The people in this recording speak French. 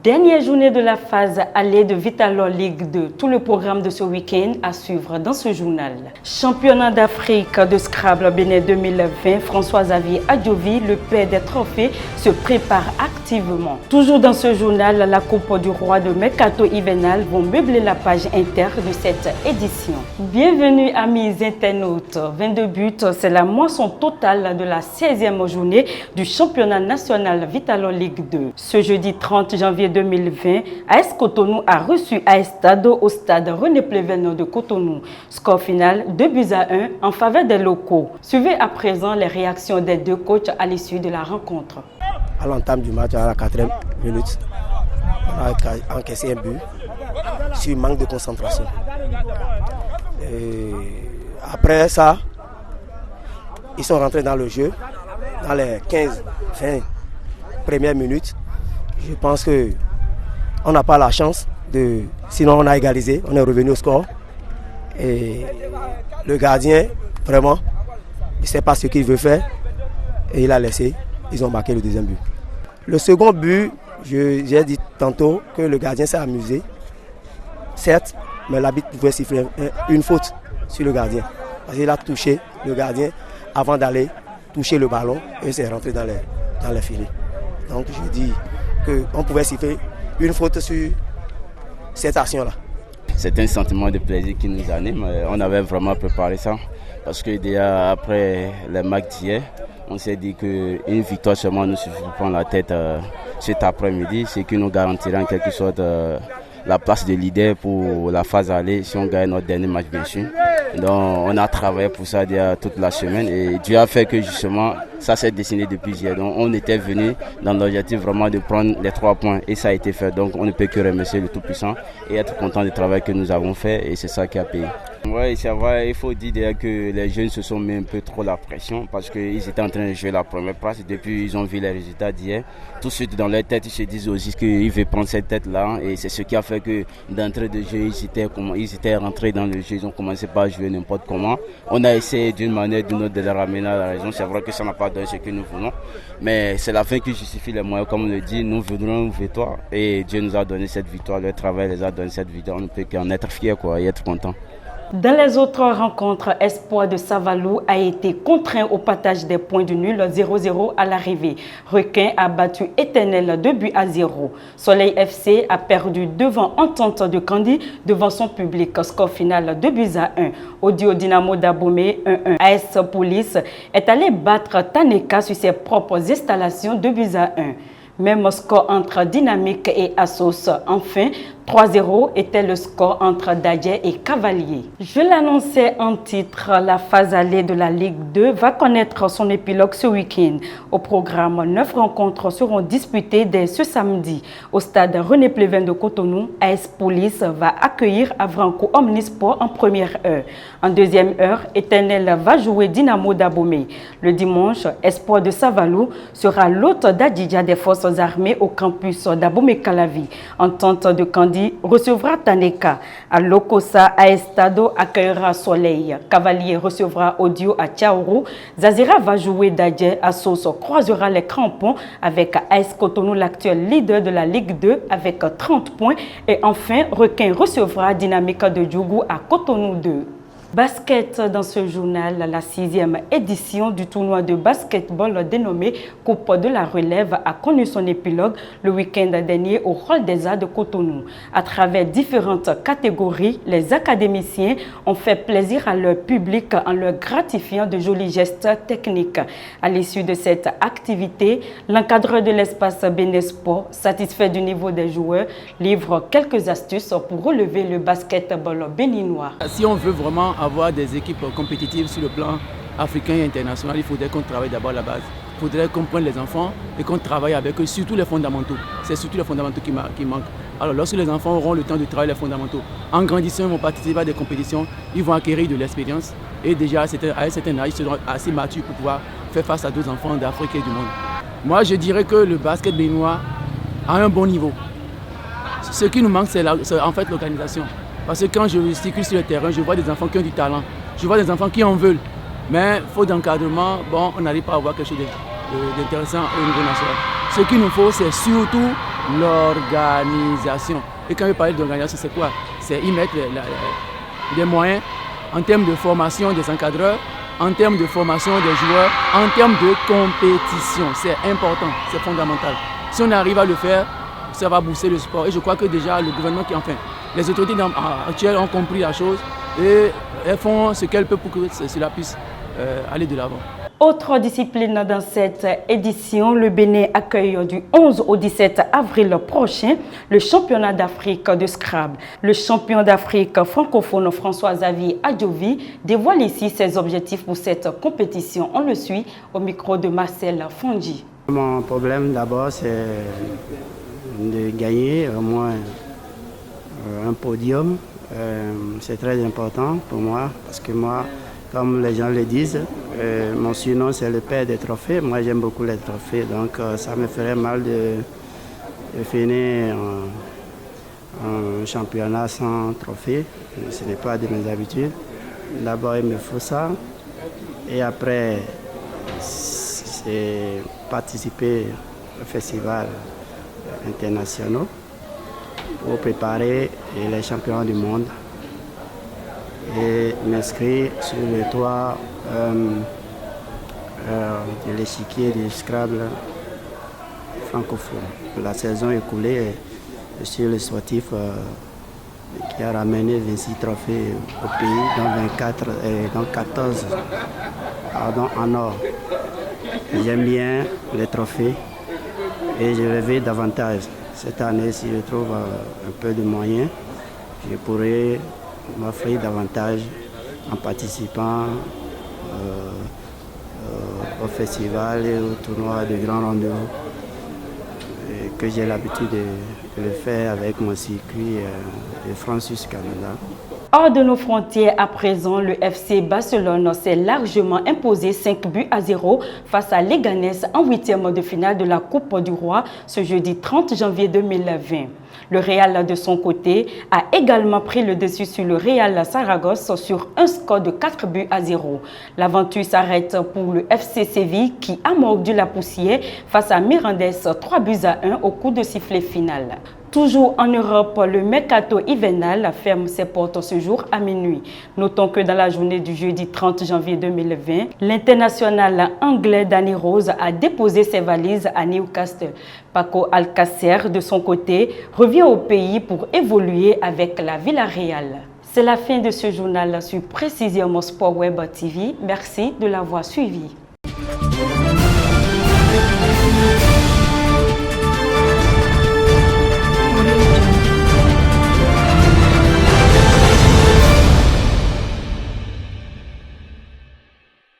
Dernière journée de la phase aller de Vital'Or Ligue 2. Tout le programme de ce week-end à suivre dans ce journal. Championnat d'Afrique de Scrabble Bénin 2020, François-Xavier Adjovi, le père des trophées, se prépare activement. Toujours dans ce journal, la Coupe du Roi de Mercato hivernal vont meubler la page inter de cette édition. Bienvenue amis internautes. 22 buts, c'est la moisson totale de la 16e journée du championnat national Vital'Or Ligue 2. Ce jeudi 30 janvier 2020, AS Cotonou a reçu AS Stade au stade René Pleven de Cotonou. Score final 2-1 en faveur des locaux. Suivez à présent les réactions des deux coachs à l'issue de la rencontre. À l'entame du match, à la 4e minute, on a encaissé un but sur manque de concentration. Et après ça, ils sont rentrés dans le jeu dans les 15-20 premières minutes. Je pense qu'on n'a pas la chance sinon on a égalisé, on est revenu au score. Et le gardien, vraiment, il ne sait pas ce qu'il veut faire et il a laissé. Ils ont marqué le deuxième but. Le second but, j'ai dit tantôt que le gardien s'est amusé. Certes, mais l'arbitre pouvait siffler une faute sur le gardien. Parce qu'il a touché le gardien avant d'aller toucher le ballon et c'est rentré dans les filets. Donc je dis qu'on pouvait siffler une faute sur cette action-là. C'est un sentiment de plaisir qui nous anime. On avait vraiment préparé ça. Parce que déjà après les matchs d'hier, on s'est dit qu'une victoire seulement nous suffit pour prendre la tête cet après-midi. C'est qui nous garantira en quelque sorte la place de leader pour la phase aller si on gagne notre dernier match bien sûr. Donc on a travaillé pour ça déjà toute la semaine et Dieu a fait que justement ça s'est dessiné depuis hier. Donc on était venu dans l'objectif vraiment de prendre les 3 points et ça a été fait. Donc on ne peut que remercier le Tout-Puissant et être content du travail que nous avons fait et c'est ça qui a payé. Oui, c'est vrai, il faut dire déjà que les jeunes se sont mis un peu trop la pression parce qu'ils étaient en train de jouer la première place et depuis ils ont vu les résultats d'hier. Tout de suite dans leur tête, ils se disent aussi qu'ils veulent prendre cette tête-là et c'est ce qui a fait que d'entrée de jeu, ils étaient rentrés dans le jeu, ils ont commencé par jouer n'importe comment. On a essayé d'une manière ou d'une autre de les ramener à la raison. C'est vrai que ça n'a pas donné ce que nous voulons, mais c'est la fin qui justifie les moyens. Comme on le dit, nous voudrons une victoire et Dieu nous a donné cette victoire, le travail les a donné cette victoire. On ne peut qu'en être fiers et être content. Dans les autres rencontres, Espoir de Savalou a été contraint au partage des points du nul 0-0 à l'arrivée. Requin a battu Éternel 2-0. Soleil FC a perdu devant Entente de Candy devant son public. Score final 2-1. Audio Dynamo d'Abomey 1-1. AS Police est allé battre Taneka sur ses propres installations 2-1. Même score entre Dynamique et Assos. Enfin, 3-0 était le score entre Dadje et Cavalier. Je l'annonçais en titre, la phase aller de la Ligue 2 va connaître son épilogue ce week-end. Au programme, 9 rencontres seront disputées dès ce samedi. Au stade René Pleven de Cotonou, AS Police va accueillir Avranco Omnisport en première heure. En deuxième heure, Éternel va jouer Dynamo d'Abomey. Le dimanche, Espoir de Savalou sera l'hôte d'Adidja des forces armées au campus d'Abomey-Calavi. Entente de Candy recevra Taneka. À Lokosa, AS Stade accueillera Soleil. Cavalier recevra Audio à Tchaourou. Zazira va jouer Dadje. Assos croisera les crampons avec AS Cotonou, l'actuel leader de la Ligue 2 avec 30 points. Et enfin, Requin recevra Dynamique de Djougou à Cotonou 2. Basket dans ce journal, la 6e édition du tournoi de basketball dénommé Coupe de la Relève a connu son épilogue le week-end dernier au Hall des Arts de Cotonou. À travers différentes catégories, les académiciens ont fait plaisir à leur public en leur gratifiant de jolis gestes techniques. À l'issue de cette activité, l'encadreur de l'espace Bénesport, satisfait du niveau des joueurs, livre quelques astuces pour relever le basketball béninois. Si on veut vraiment avoir des équipes compétitives sur le plan africain et international, il faudrait qu'on travaille d'abord la base. Il faudrait qu'on prenne les enfants et qu'on travaille avec eux, surtout les fondamentaux. C'est surtout les fondamentaux qui manquent. Alors lorsque les enfants auront le temps de travailler les fondamentaux, en grandissant, ils vont participer à des compétitions, ils vont acquérir de l'expérience et déjà à un certain âge, ils seront assez matures pour pouvoir faire face à d'autres enfants d'Afrique et du monde. Moi, je dirais que le basket béninois a un bon niveau. Ce qui nous manque, c'est en fait l'organisation. Parce que quand je circule sur le terrain, je vois des enfants qui ont du talent. Je vois des enfants qui en veulent. Mais faute d'encadrement, on n'arrive pas à avoir quelque chose d'intéressant au niveau national. Ce qu'il nous faut, c'est surtout l'organisation. Et quand je parle d'organisation, c'est quoi? C'est y mettre des moyens en termes de formation des encadreurs, en termes de formation des joueurs, en termes de compétition. C'est important, c'est fondamental. Si on arrive à le faire, ça va booster le sport. Et je crois que déjà le gouvernement, les autorités actuelles ont compris la chose et elles font ce qu'elles peuvent pour que cela puisse aller de l'avant. Autre discipline dans cette édition, le Bénin accueille du 11 au 17 avril prochain le championnat d'Afrique de Scrabble. Le champion d'Afrique francophone François-Xavier Adjovi dévoile ici ses objectifs pour cette compétition. On le suit au micro de Marcel Fonji. Mon problème d'abord, c'est de gagner au moins un podium. C'est très important pour moi parce que moi, comme les gens le disent, mon surnom c'est le père des trophées. Moi j'aime beaucoup les trophées, donc ça me ferait mal de finir en championnat sans trophée. Ce n'est pas de mes habitudes. D'abord il me faut ça et après c'est participer aux festivals internationaux pour préparer les championnats du monde et m'inscrire sur les toits de l'échiquier du Scrabble francophone. La saison écoulée, je suis le sportif qui a ramené 26 trophées au pays, dont 14 en or. J'aime bien les trophées et je rêvais davantage. Cette année, si je trouve un peu de moyens, je pourrais m'offrir davantage en participant au festival et au tournoi de grands rendez-vous que j'ai l'habitude de le faire avec mon circuit de France jusqu'au Canada. Hors de nos frontières à présent, le FC Barcelone s'est largement imposé 5-0 face à Leganés en 8e de finale de la Coupe du Roi ce jeudi 30 janvier 2020. Le Real, de son côté, a également pris le dessus sur le Real Saragosse sur un score de 4-0. L'aventure s'arrête pour le FC Séville qui a mordu la poussière face à Mirandés 3-1 au coup de sifflet final. Toujours en Europe, le mercato hivernal ferme ses portes ce jour à minuit. Notons que dans la journée du jeudi 30 janvier 2020, l'international anglais Danny Rose a déposé ses valises à Newcastle. Paco Alcácer, de son côté, revient au pays pour évoluer avec la Villarreal. C'est la fin de ce journal sur Précision Sport Web TV. Merci de l'avoir suivi.